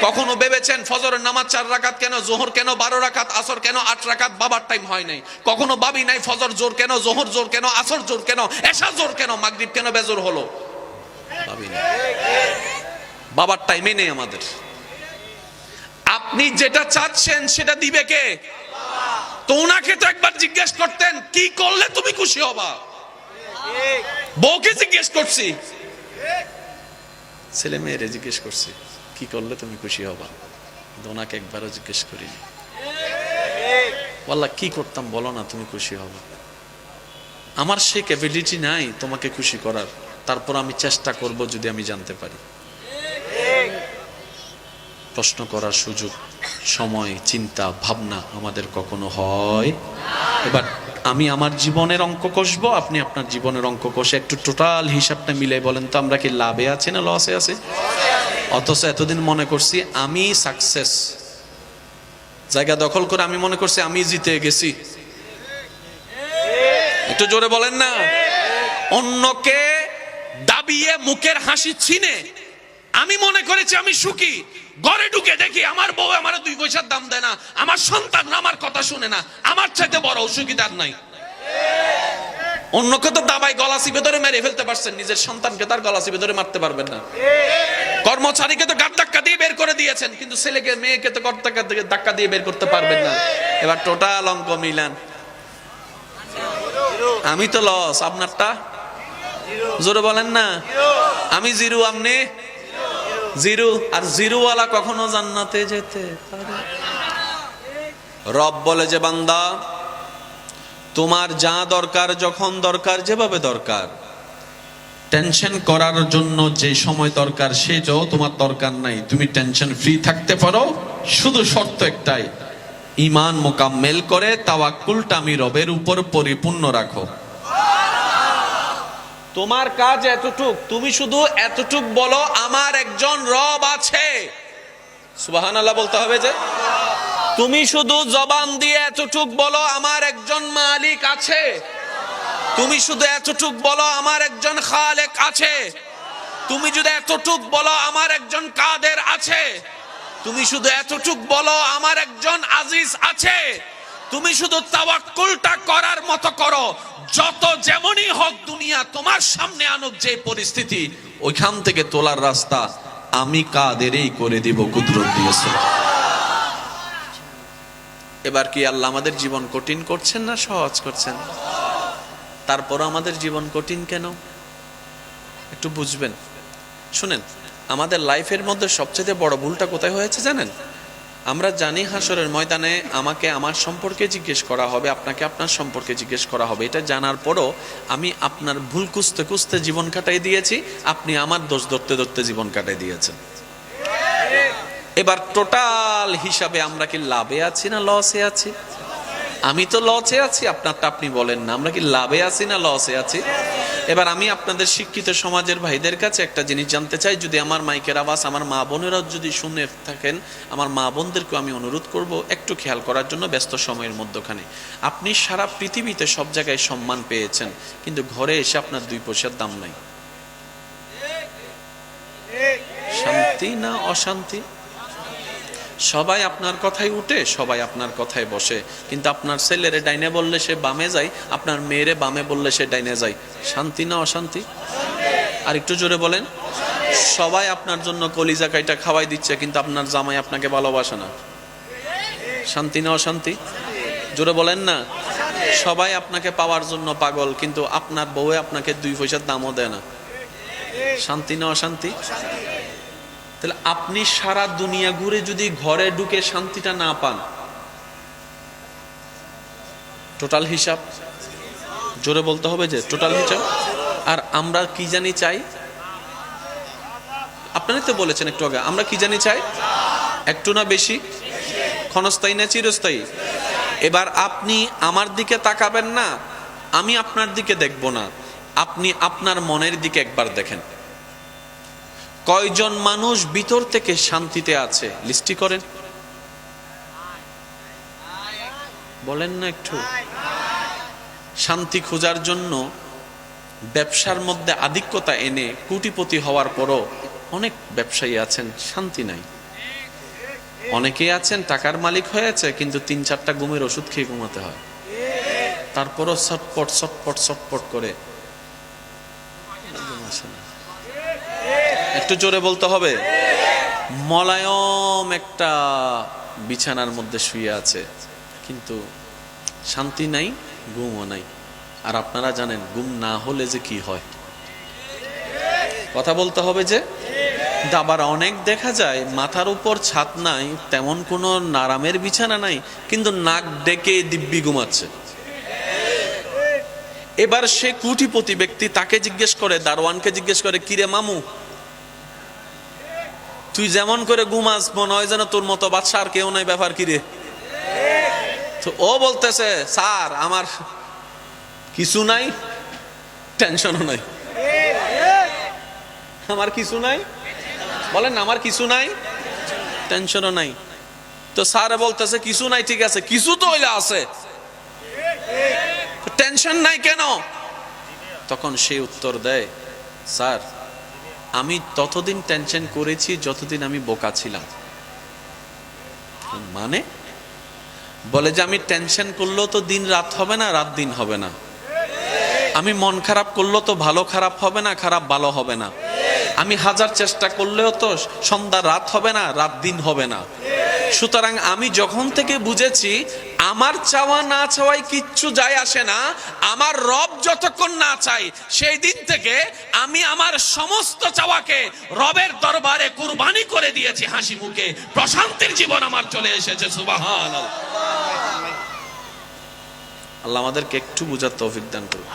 কখনো ভেবেছেন ফজরের নামাজ 4 রাকাত কেন, জোহর কেন 12 রাকাত, আসর কেন 8 রাকাত? বাবার টাইম হয় নাই। কখনো ভাবি নাই ফজর জোর কেন, জোহর জোর কেন, আসর জোর কেন, এশা জোর কেন, মাগরিব কেন বেজোর হলো? ভাবি না। বাবার টাইমে নেই আমাদের। আপনি যেটা চাচ্ছেন সেটা দিবে কে? তো ওনাকে তো একবার জিজ্ঞেস করতেন কি করলে তুমি খুশি হবা। বউকে জিজ্ঞেস করছি, ছেলে মেয়েরে জিজ্ঞেস করছি কি করলে তুমি খুশি হবা, কিন্তু ওনাকে একবারও জিজ্ঞেস করিনি। আল্লাহ কি করতাম বলো না তুমি খুশি হবা। আমার সেই ক্যাপাবিলিটি নাই তোমাকে খুশি করার, তারপর আমি চেষ্টা করব যদি আমি জানতে পারি। প্রশ্ন করার সুযোগ, সময়, চিন্তা, ভাবনা আমাদের কখনো হয়। এবার আমি আমার জীবনের অঙ্ক কষবো, আপনি আপনার জীবনের অঙ্ক কষে একটু টোটাল হিসাবটা মিলে বলেন তো আমরা কি লাভে আছি না লসে আছি? অথচ এতদিন মনে করছি আমি সাকসেস, জায়গা দখল করে আমি মনে করছি আমি জিতে গেছি। একটু জোরে বলেন না। অন্যকে দাবিয়ে মুখের হাসি ছিনে আমি মনে করেছি আমি সুখী। ঘরে ঢুকে দেখি আমার বউ আমার 2 পয়সার দাম দেয় না, আমার সন্তান আমার কথা শুনে না, আমার চাইতে বড় অসুখীদার নাই। অন্যকে তো দাবাই গলা চিপে ধরে মেরে ফেলতে পারছেন, নিজের সন্তানকে তার গলা চিপে ধরে মারতে পারবেন না। কর্মচারীকে তো গাঁট ধাক্কা দিয়ে বের করে দিয়েছেন, কিন্তু ছেলেকে মেয়েকে তো ধাক্কা দিয়ে বের করতে পারবেন না। এবার টোটাল অঙ্ক মিলান, আমি তো লস, আপনারটা জোরে বলেন না। আমি জিরো, আপনি জিরো। আর জিরোওয়ালা কখনো জান্নাতে যেতে পারে? রব বলে যে বান্দা তোমার যা দরকার, যখন দরকার, যেভাবে দরকার, টেনশন করার জন্য যে সময় দরকার সেটাও তোমার দরকার নাই, তুমি টেনশন ফ্রি থাকতে পারো। শুধু শর্ত একটাই, ঈমান মোকাম্মেল করে তাওয়াক্কুলটা আমি রবের উপর পরিপূর্ণ রাখো। তোমার কাজ এতটুক, তুমি শুধু এতটুক বলো আমার একজন রব আছে। সুবহানাল্লাহ বলতে হবে যে তুমি শুধু জবান দিয়ে এতটুক বলো আমার একজন মালিক আছে। তুমি শুধু এতটুক বলো আমার একজন খালেক আছে। তুমি যদি এতটুক বলো আমার একজন কাদের আছে। তুমি শুধু এতটুক বলো আমার একজন আজিজ আছে। তুমি শুধু তাওয়াক্কুলটা করার মতো করো। যত যেমনই হোক দুনিয়া তোমার সামনে আনুক যে পরিস্থিতি, ওইখান থেকে তোলার রাস্তা আমি কাদেরই করে দিব কুদরত দিয়েছে। এবার কি আল্লাহ আমাদের জীবন কঠিন করছেন না সহজ করছেন? তারপর আমাদের জীবন কঠিন কেন একটু বুঝবেন। শুনেন, আমাদের লাইফের মধ্যে সবচেয়ে বড় ভুলটা কোথায় হয়েছে জানেন? আমরা জানি হাসরের ময়দানে আমাকে আমার সম্পর্কে জিজ্ঞেস করা হবে, আপনাকে আপনার সম্পর্কে জিজ্ঞেস করা হবে। এটা জানার পরও আমি আপনার ভুল খুঁজতে খুঁজতে জীবন কাটাই দিয়েছি, আপনি আমার দোষ ধরতে ধরতে জীবন কাটাই দিয়েছেন। এবার টোটাল হিসাবে আমরা কি লাভে আছি না লসে আছি? আমি তো লসে আছি, আপনারটা আপনি বলেন না। আমরা কি লাভে আছি না লসে আছি? এবার আমি আপনাদের শিক্ষিত সমাজের ভাইদের কাছে একটা জিনিস জানতে চাই, যদি আমার মাইকের আওয়াজ আমার মা বোনেরাও যদি শুনে থাকেন, আমার মা বোনদেরকে আমি অনুরোধ করব একটু খেয়াল করার জন্য। ব্যস্ত সময়ের মধ্যখানে আপনি সারা পৃথিবীতে সব জায়গায় সম্মান পেয়েছেন, কিন্তু ঘরে এসে আপনার 2 পয়সার দাম নাই। শান্তি না অশান্তি? সবাই আপনার কথাই উঠে, সবাই আপনার কথায় বসে, কিন্তু আপনার ছেলেরে ডাইনে বললে সে বামে যায়, আপনার মেয়েরে বামে বললে সে ডাইনে যায়। শান্তি না অশান্তি? আর একটু জোরে বলেন। সবাই আপনার জন্য কলিজা কাইটা খাওয়াই দিচ্ছে, কিন্তু আপনার জামাই আপনাকে ভালোবাসে না। শান্তি না অশান্তি? জোরে বলেন না। সবাই আপনাকে পাওয়ার জন্য পাগল, কিন্তু আপনার বউয়ে আপনাকে 2 পয়সার দামও দেয় না। শান্তি না অশান্তি? তাহলে আপনি সারা দুনিয়া ঘুরে যদি ঘরে ঢুকে শান্তিটা না পান, টোটাল হিসাব জোরে বলতে হবে যে টোটাল হিসাব। আর আমরা কি জানি চাই? আপনারাই তো বলেছেন একটু আগে, আমরা কি জানি চাই? একটু না বেশি? ক্ষণস্থায়ী না চিরস্থায়ী? এবার আপনি আমার দিকে তাকাবেন না, আমি আপনার দিকে দেখব না, আপনি আপনার মনের দিকে একবার দেখেন। কয়জন মানুষ ভিতর থেকে শান্তিতে আছে লিস্টি করেন, বলেন না একটু। শান্তি খোঁজার জন্য ব্যবসার মধ্যে আধিক্যতা এনে কোটিপতি হওয়ার পরও অনেক ব্যবসায়ী আছেন শান্তি নাই। অনেকেই আছেন টাকার মালিক হয়েছে কিন্তু 3-4টা ঘুমের ওষুধ খেয়ে ঘুমাতে হয়, তারপরও ছটপট ছটপট ছটপট করে ঘুম আসে না। একটু জোরে বলতে হবে। মলায়ম একটা বিছানার মধ্যে শুয়ে আছে কিন্তু শান্তি নাই, ঘুমও নাই। আর আপনারা জানেন ঘুম না হলে যে কি হয়, কথা বলতে হবে যে। আবার অনেক দেখা যায় মাথার উপর ছাদ নাই, তেমন কোনো আরামের বিছানা নাই, কিন্তু নাক ডেকে দিব্যি ঘুমাচ্ছে। এবার সে কোটিপতি ব্যক্তি, তাকে জিজ্ঞেস করে, দারোয়ানকে জিজ্ঞেস করে, কিরে মামু তুই যেমন করে ঘুমাস মনে হয় যেন তোর মতো বাদশা আর কেউ নাই, ব্যাপার কিরে? তো ও বলতেছে, স্যার আমার কিছু নাই, টেনশনও নাই। আমার কিছু নাই, বলেন আমার কিছু নাই, টেনশনও নাই। তো স্যার বলতেছে কিছু নাই, ঠিক আছে, কিছু তো হইলে আছে, টেনশন নাই কেন? তখন সে উত্তর দেয়, স্যার আমি ততদিন টেনশন করেছি যতদিন আমি বোকা ছিলাম। মানে? বলে যে আমি টেনশন করলেও তো দিন রাত হবে না, রাত দিন হবে না। আমি মন খারাপ করলেও তো ভালো খারাপ হবে না, খারাপ ভালো হবে না। আমি হাজার চেষ্টা করলেও তো সন্ধ্যা রাত হবে না, রাত দিন হবে না। সুতরাং আমি যখন থেকে বুঝেছি আমার চাওয়া না চাওয়াই কিচ্ছু যায় আসে না, আমার রব যতক্ষণ না চাই, সেই দিন থেকে আমি আমার সমস্ত চাওয়াকে রবের দরবারে কুরবানি করে দিয়েছি হাসি মুখে। প্রশান্তির জীবন আমার চলে এসেছে। সুবহানাল্লাহ। আল্লাহ আমাদেরকে একটু বুঝার তৌফিক দান করুন।